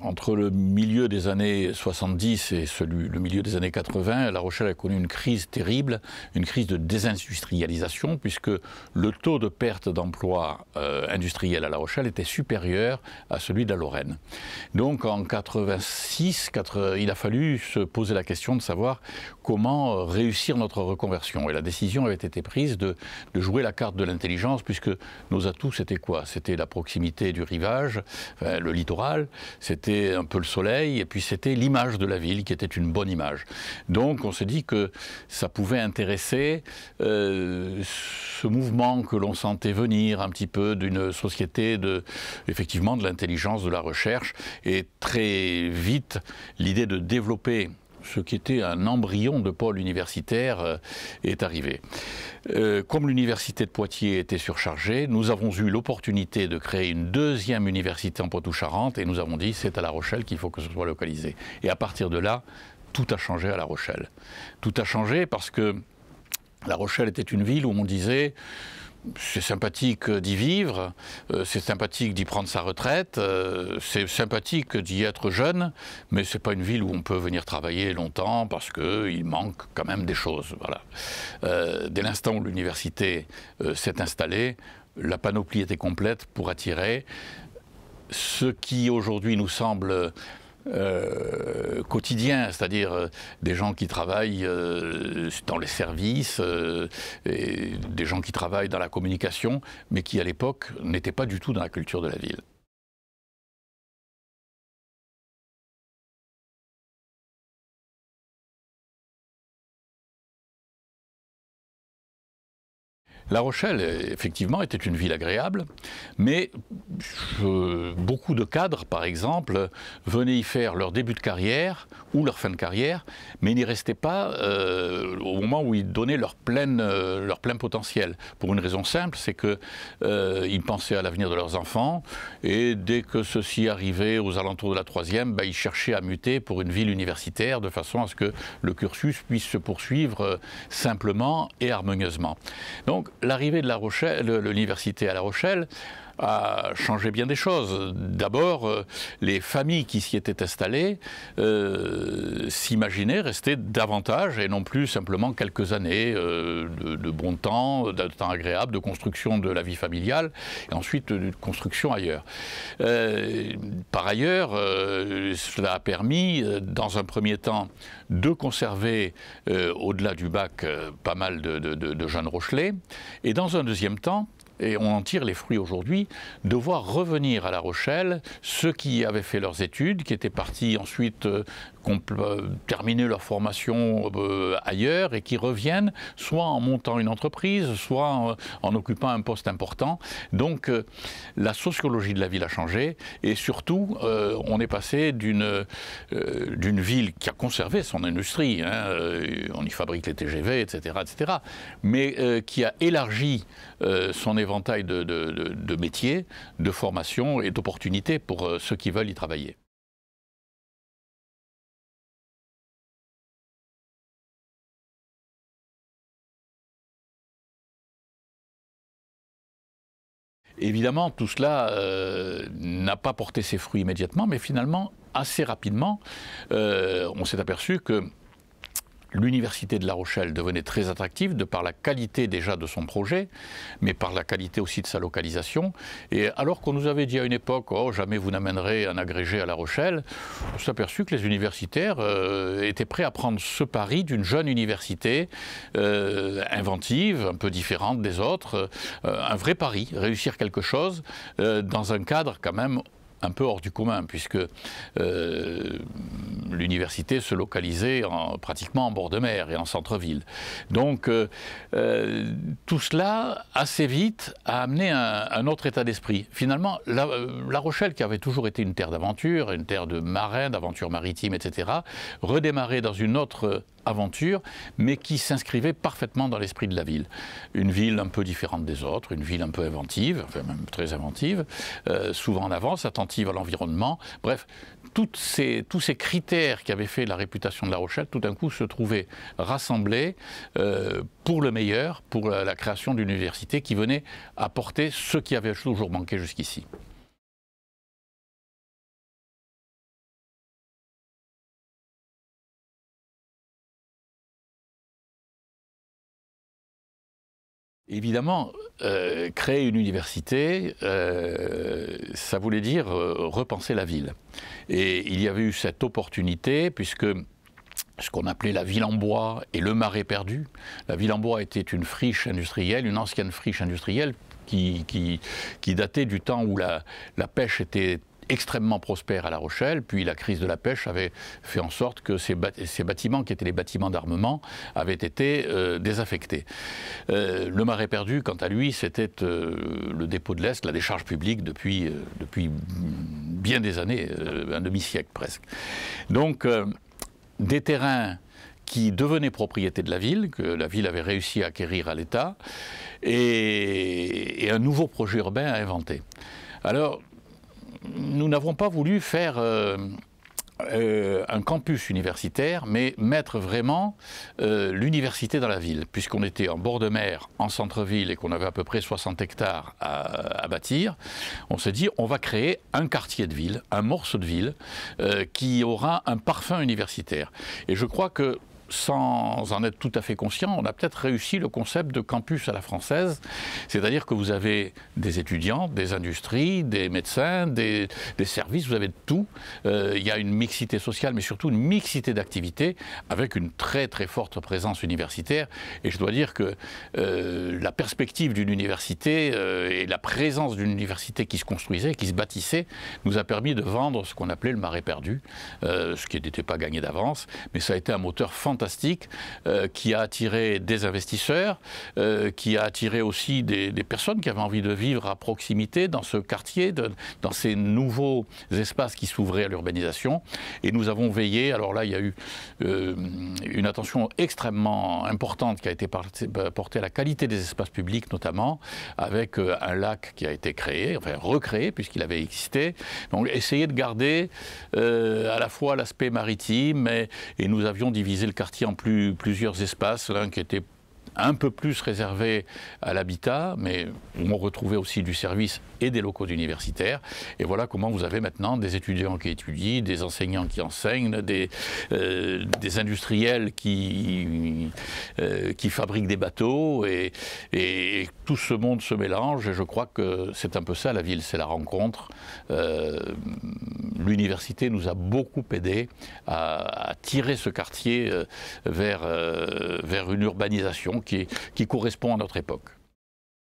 Entre le milieu des années 70 et le milieu des années 80, La Rochelle a connu une crise terrible, une crise de désindustrialisation, puisque le taux de perte d'emplois industriels à La Rochelle était supérieur à celui de la Lorraine. Donc en 86, il a fallu se poser la question de savoir comment réussir notre reconversion. Et la décision avait été prise de jouer la carte de l'intelligence, puisque nos atouts, c'était quoi? C'était la proximité du rivage, enfin, le littoral, c'était un peu le soleil, et puis c'était l'image de la ville qui était une bonne image. Donc on s'est dit que ça pouvait intéresser ce mouvement que l'on sentait venir un petit peu d'une société effectivement de l'intelligence, de la recherche, et très vite l'idée de développer ce qui était un embryon de pôle universitaire est arrivé. Comme l'université de Poitiers était surchargée, nous avons eu l'opportunité de créer une deuxième université en Poitou-Charentes et nous avons dit c'est à La Rochelle qu'il faut que ce soit localisé. Et à partir de là, tout a changé à La Rochelle. Tout a changé parce que La Rochelle était une ville où on disait c'est sympathique d'y vivre, c'est sympathique d'y prendre sa retraite, c'est sympathique d'y être jeune, mais c'est pas une ville où on peut venir travailler longtemps parce qu'il manque quand même des choses. Voilà. Dès l'instant où l'université s'est installée, la panoplie était complète pour attirer ce qui aujourd'hui nous semble quotidien, c'est-à-dire des gens qui travaillent dans les services, et des gens qui travaillent dans la communication, mais qui à l'époque n'étaient pas du tout dans la culture de la ville. La Rochelle, effectivement, était une ville agréable, mais beaucoup de cadres, par exemple, venaient y faire leur début de carrière ou leur fin de carrière, mais n'y restaient pas au moment où ils donnaient leur plein potentiel. Pour une raison simple, c'est qu'ils pensaient à l'avenir de leurs enfants, et dès que ceux-ci arrivaient aux alentours de la troisième, ils cherchaient à muter pour une ville universitaire, de façon à ce que le cursus puisse se poursuivre simplement et harmonieusement. Donc, l'arrivée de l'université à La Rochelle a changé bien des choses. D'abord, les familles qui s'y étaient installées s'imaginaient rester davantage et non plus simplement quelques années de bon temps, de temps agréable, de construction de la vie familiale et ensuite de construction ailleurs. Par ailleurs, cela a permis, dans un premier temps, de conserver au-delà du bac pas mal de jeunes Rochelais et dans un deuxième temps, et on en tire les fruits aujourd'hui, de voir revenir à La Rochelle ceux qui avaient fait leurs études, qui étaient partis ensuite terminer leur formation ailleurs et qui reviennent soit en montant une entreprise, soit en occupant un poste important. Donc la sociologie de la ville a changé et surtout on est passé d'une ville qui a conservé son industrie, hein, on y fabrique les TGV, etc., etc., mais qui a élargi son éventail de métiers, de formations et d'opportunités pour ceux qui veulent y travailler. Évidemment, tout cela n'a pas porté ses fruits immédiatement, mais finalement, assez rapidement, on s'est aperçu que l'université de La Rochelle devenait très attractive de par la qualité déjà de son projet, mais par la qualité aussi de sa localisation. Et alors qu'on nous avait dit à une époque « Oh, jamais vous n'amènerez un agrégé à La Rochelle », on s'est aperçu que les universitaires étaient prêts à prendre ce pari d'une jeune université inventive, un peu différente des autres, un vrai pari, réussir quelque chose dans un cadre quand même un peu hors du commun, puisque l'université se localisait pratiquement en bord de mer et en centre-ville. Donc tout cela, assez vite, a amené un autre état d'esprit. Finalement, La Rochelle, qui avait toujours été une terre d'aventure, une terre de marins, d'aventures maritimes, etc., redémarrait dans une autre aventure, mais qui s'inscrivait parfaitement dans l'esprit de la ville. Une ville un peu différente des autres, une ville un peu inventive, enfin même très inventive, souvent en avance, attentive à l'environnement. Bref, tous ces critères qui avaient fait la réputation de La Rochelle, tout d'un coup se trouvaient rassemblés pour le meilleur, pour la création d'une université qui venait apporter ce qui avait toujours manqué jusqu'ici. Évidemment, créer une université, ça voulait dire repenser la ville. Et il y avait eu cette opportunité, puisque ce qu'on appelait la ville en bois et le marais perdu. La ville en bois était une friche industrielle, une ancienne friche industrielle qui datait du temps où la pêche était extrêmement prospère à La Rochelle, puis la crise de la pêche avait fait en sorte que ces bâtiments, qui étaient les bâtiments d'armement, avaient été désaffectés. Le marais perdu, quant à lui, c'était le dépôt de l'Est, la décharge publique depuis bien des années, un demi-siècle presque. Donc, des terrains qui devenaient propriété de la ville, que la ville avait réussi à acquérir à l'État, et un nouveau projet urbain à inventer. Alors, nous n'avons pas voulu faire un campus universitaire, mais mettre vraiment l'université dans la ville, puisqu'on était en bord de mer, en centre-ville, et qu'on avait à peu près 60 hectares à bâtir. On s'est dit, on va créer un quartier de ville, un morceau de ville, qui aura un parfum universitaire. Et je crois que, sans en être tout à fait conscient, on a peut-être réussi le concept de campus à la française, c'est-à-dire que vous avez des étudiants, des industries, des médecins, des services, vous avez de tout. Il y a une mixité sociale, mais surtout une mixité d'activités, avec une très très forte présence universitaire. Et je dois dire que la perspective d'une université et la présence d'une université qui se construisait, qui se bâtissait, nous a permis de vendre ce qu'on appelait le marais perdu, ce qui n'était pas gagné d'avance, mais ça a été un moteur fantastique qui a attiré des investisseurs, qui a attiré aussi des personnes qui avaient envie de vivre à proximité dans ce quartier, dans ces nouveaux espaces qui s'ouvraient à l'urbanisation. Et nous avons veillé, alors là il y a eu une attention extrêmement importante qui a été portée à la qualité des espaces publics notamment, avec un lac qui a été créé, enfin recréé puisqu'il avait existé. Donc essayer de garder à la fois l'aspect maritime et nous avions divisé le quartier en plusieurs espaces, l'un qui était un peu plus réservé à l'habitat, mais où on retrouvait aussi du service et des locaux universitaires. Et voilà comment vous avez maintenant des étudiants qui étudient, des enseignants qui enseignent, des industriels qui fabriquent des bateaux, et tout ce monde se mélange. Et je crois que c'est un peu ça la ville, c'est la rencontre. L'université nous a beaucoup aidé à tirer ce quartier vers une urbanisation qui correspond à notre époque.